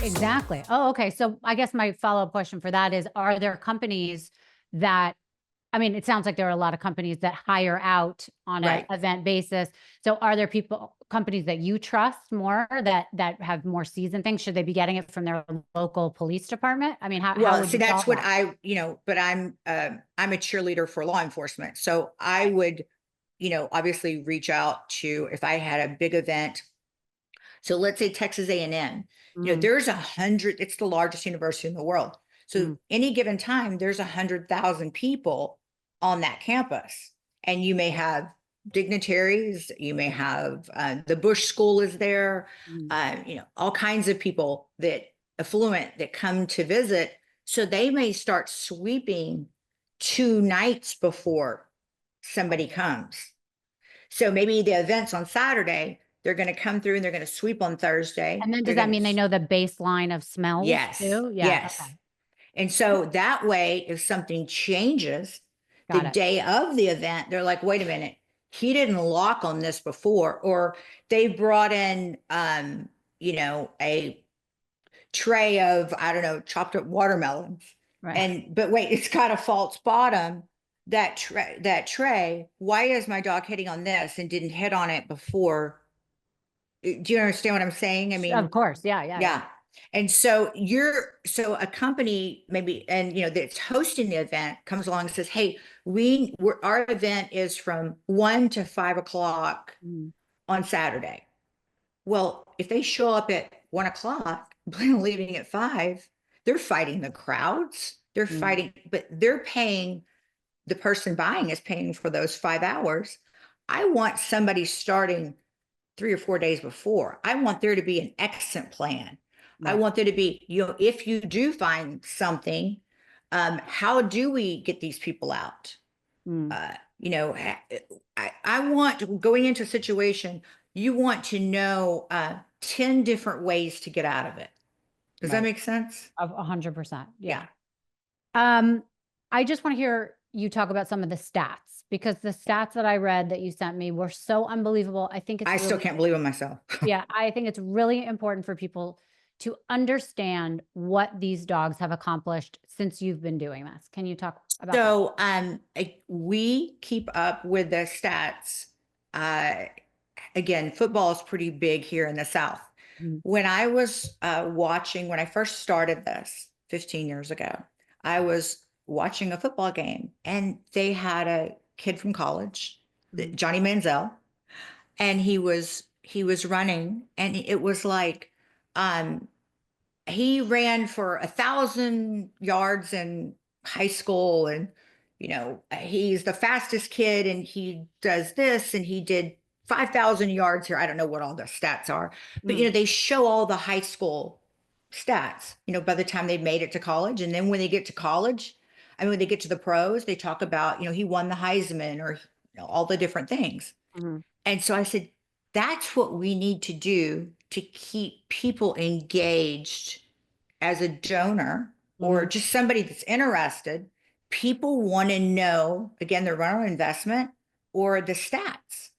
Exactly. Oh, okay. So I guess my follow-up question for that is, are there companies that, I mean, it sounds like there are a lot of companies that hire out on an Right. event basis. So are there companies that you trust more that have more seasoned things? Should they be getting it from their local police department? I mean, how Well, would see, you that's solve what that? but I'm a cheerleader for law enforcement. So I would, obviously reach out to if I had a big event. So let's say Texas A&M, Mhm, there's 100, it's the largest university in the world. So mhm. any given time, there's 100,000 people on that campus. And you may have dignitaries, you may have the Bush School is there, Mhm. all kinds of people that affluent that come to visit. So they may start sweeping 2 nights before somebody comes. So maybe the event's on Saturday, they're going to come through and they're going to sweep on Thursday. And then They're does that going to, mean they know the baseline of smells yes, too? Yeah. yes. Okay. And so that way, if something changes the Got it. day of the event, they're like, wait a minute, he didn't lock on this before, or they brought in, a tray of, I don't know, chopped up watermelons. Right. But wait, it's got a false bottom. That tray, why is my dog hitting on this and didn't hit on it before? Do you understand what I'm saying? I Of mean, course. Yeah. Yeah. Yeah. yeah. And so a company maybe, and that's hosting the event comes along and says, hey, our event is from 1 to 5 o'clock Mhm. on Saturday. Well, if they show up at 1 o'clock, plan on leaving at 5, they're fighting the crowds. They're Mhm. fighting, but they're paying, the person buying is paying for those 5 hours. I want somebody starting 3 or 4 days before. I want there to be an exit plan. I Right. want there to be, if you do find something, how do we get these people out? Mm. Uh, you know, I want going into a situation, you want to know 10 different ways to get out of it. Does that Right. make sense? Of 100%. Yeah. Yeah. Um, I just want to hear you talk about some of the stats because the stats that I read that you sent me were so unbelievable. I think it's I still really, can't believe it myself. yeah, I think it's really important for people to understand what these dogs have accomplished since you've been doing this. Can you talk about that? So we keep up with the stats. Uh, Again, football is pretty big here in the South. Mhm. When I was watching, when I first started this 15 years ago, I was watching a football game and they had a kid from college, Mhm. Johnny Manziel, and he was running and it was like um he ran for 1,000 yards in high school and he's the fastest kid and he does this and he did 5,000 yards here. I don't know what all the stats are, but Mhm. they show all the high school stats by the time they've made it to college. And then when they get to college, I mean when they get to the pros, they talk about he won the Heisman or all the different things. Mhm. And so I said, that's what we need to do to keep people engaged as a donor or Mhm. just somebody that's interested. People want to know, again, the return on investment or the stats.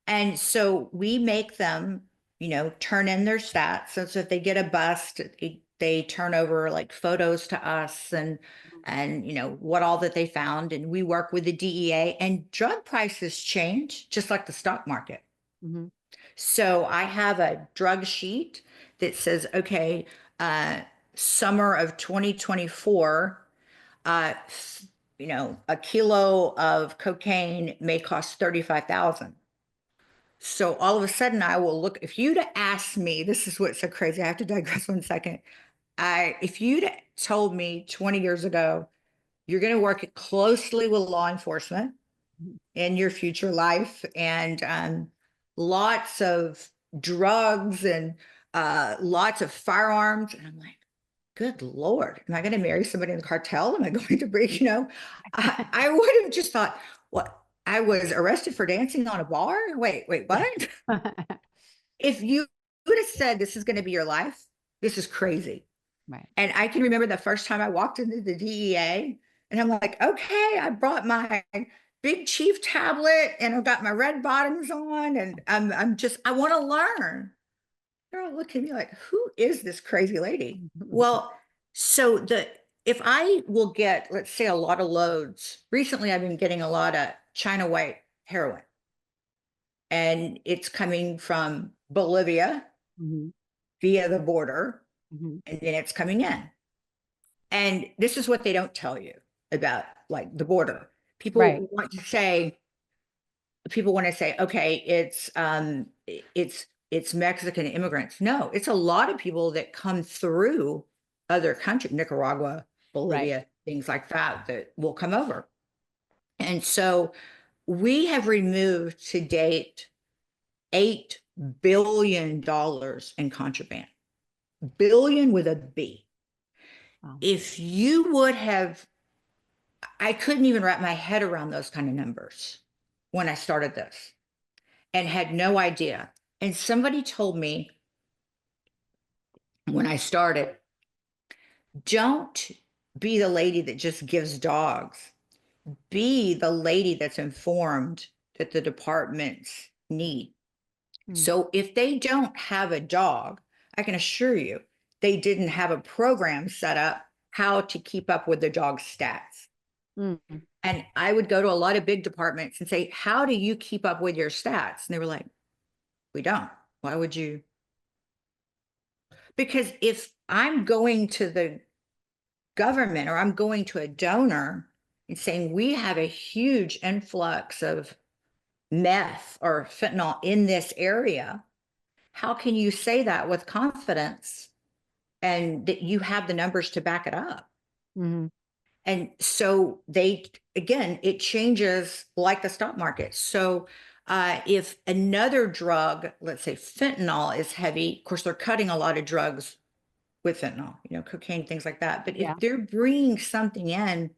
And so we make them, turn in their stats. So if they get a bust, they turn over like photos to us and what all that they found. And we work with the DEA and drug prices change just like the stock market. Mhm. So I have a drug sheet that says, okay, uh, summer of 2024, uh, a kilo of cocaine may cost 35,000. So all of a sudden I will look, if you'd asked me, this is what's so crazy. I have to digress 1 second. If you'd told me 20 years ago, you're going to work closely with law enforcement Mhm. in your future life and lots of drugs and lots of firearms. And I'm like, good Lord, am I going to marry somebody in the cartel? Am I going to break, I would have just thought, what? I was arrested for dancing on a bar? Wait, Yeah. what? If you would have said this is going to be your life, this is crazy. Right. And I can remember the first time I walked into the DEA and I'm like, okay, I brought my big chief tablet and I've got my red bottoms on and I want to learn. They're all looking at me like, who is this crazy lady? Well, so if I will get, let's say, a lot of loads, recently I've been getting a lot of China white heroin, and it's coming from Bolivia Mhm, via the border, mhm. and then it's coming in. And this is what they don't tell you about like the border. Right, People want to say, okay, it's Mexican immigrants. No, it's a lot of people that come through other countries, Nicaragua, right. Bolivia, things like that, that will come over. And so we have removed to date $8 billion in contraband, billion with a B. Wow. If you would have, I couldn't even wrap my head around those kind of numbers when I started this and had no idea. And somebody told me when I started, don't be the lady that just gives dogs. Be the lady that's informed that the departments need. Mm, So if they don't have a dog, I can assure you they didn't have a program set up how to keep up with the dog's stats. mm, And I would go to a lot of big departments and say, how do you keep up with your stats? And they were like, we don't. Why would you? Because if I'm going to the government or I'm going to a donor and saying, we have a huge influx of meth or fentanyl in this area, how can you say that with confidence and that you have the numbers to back it up? mhm. And so again, it changes like the stock market. So if another drug, let's say fentanyl is heavy, of course, they're cutting a lot of drugs with fentanyl, cocaine, things like that. But Yeah, if they're bringing something in,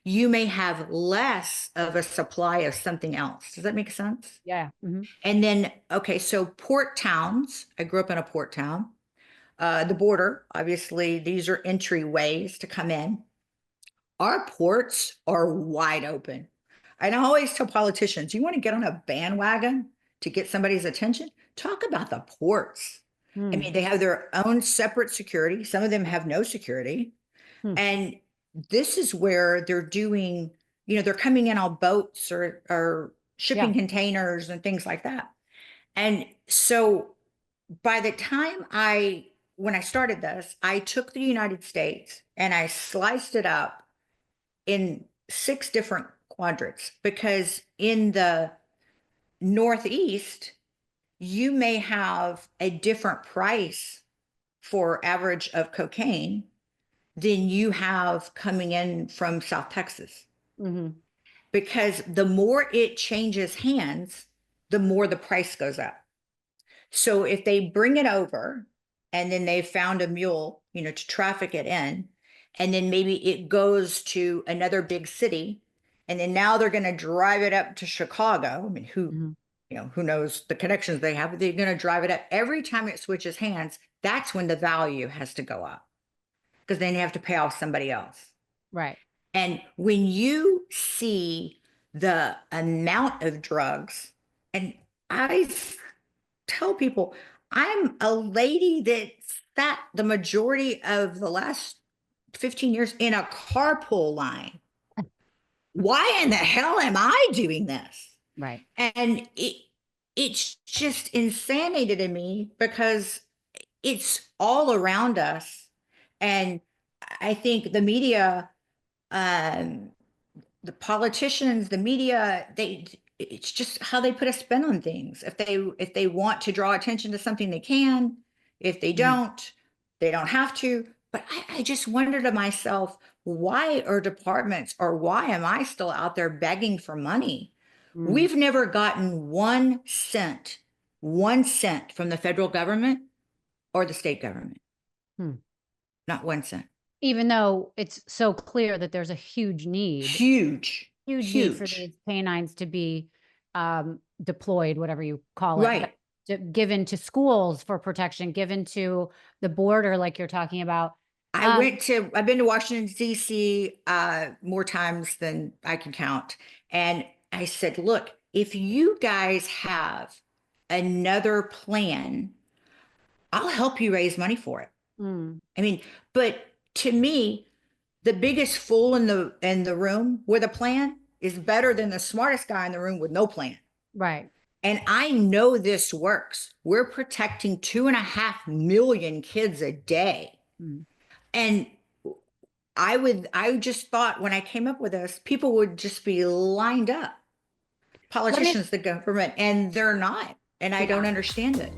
you may have less of a supply of something else. Does that make sense? yeah. Mhm. And then, okay, so port towns, I grew up in a port town. The border, obviously, these are entryways to come in. Our ports are wide open. And I always tell politicians, you want to get on a bandwagon to get somebody's attention? Talk about the ports. I Mm, mean, they have their own separate security. Some of them have no security. mm. And this is where they're doing, they're coming in on boats or Yeah. shipping containers and things like that. And so by the time when I started this, I took the United States and I sliced it up in 6 different quadrants because in the Northeast, you may have a different price for average of cocaine than you have coming in from South Texas. Mhm. Because the more it changes hands, the more the price goes up. So if they bring it over and then they found a mule, to traffic it in, and then maybe it goes to another big city, and then now they're going to drive it up to Chicago. I mean, Mhm. who knows the connections they have, but they're going to drive it up. Every time it switches hands, that's when the value has to go up because then you have to pay off somebody else. Right. And when you see the amount of drugs, and I tell people, I'm a lady that sat the majority of the last 15 years in a carpool line. Why in the hell am I doing this? Right. And it's just insanity to me because it's all around us. And I think the media, um, the politicians, the media, it's just how they put a spin on things. If they want to draw attention to something, they can. If Mhm. they don't have to. But I just wonder to myself, why are departments or why am I still out there begging for money? Mm, We've never gotten 1 cent from the federal government or the state government. hmm. Not 1 cent. Even though it's so clear that there's a Huge, huge need for huge. these canines to be deployed, whatever you call it, but Right. given to schools for protection, given to the border, like you're talking about. Um, I've been to Washington, D.C. More times than I can count. And I said, look, if you guys have another plan I'll help you raise money for it. Mm, I mean, but to me, the biggest fool in the room with a plan is better than the smartest guy in the room with no plan. right. And I know this works. We're protecting 2.5 million kids a day. Mm. And I just thought when I came up with this, people would just be lined up, Let me, politicians, the government, and they're not. And I don't yeah. understand it.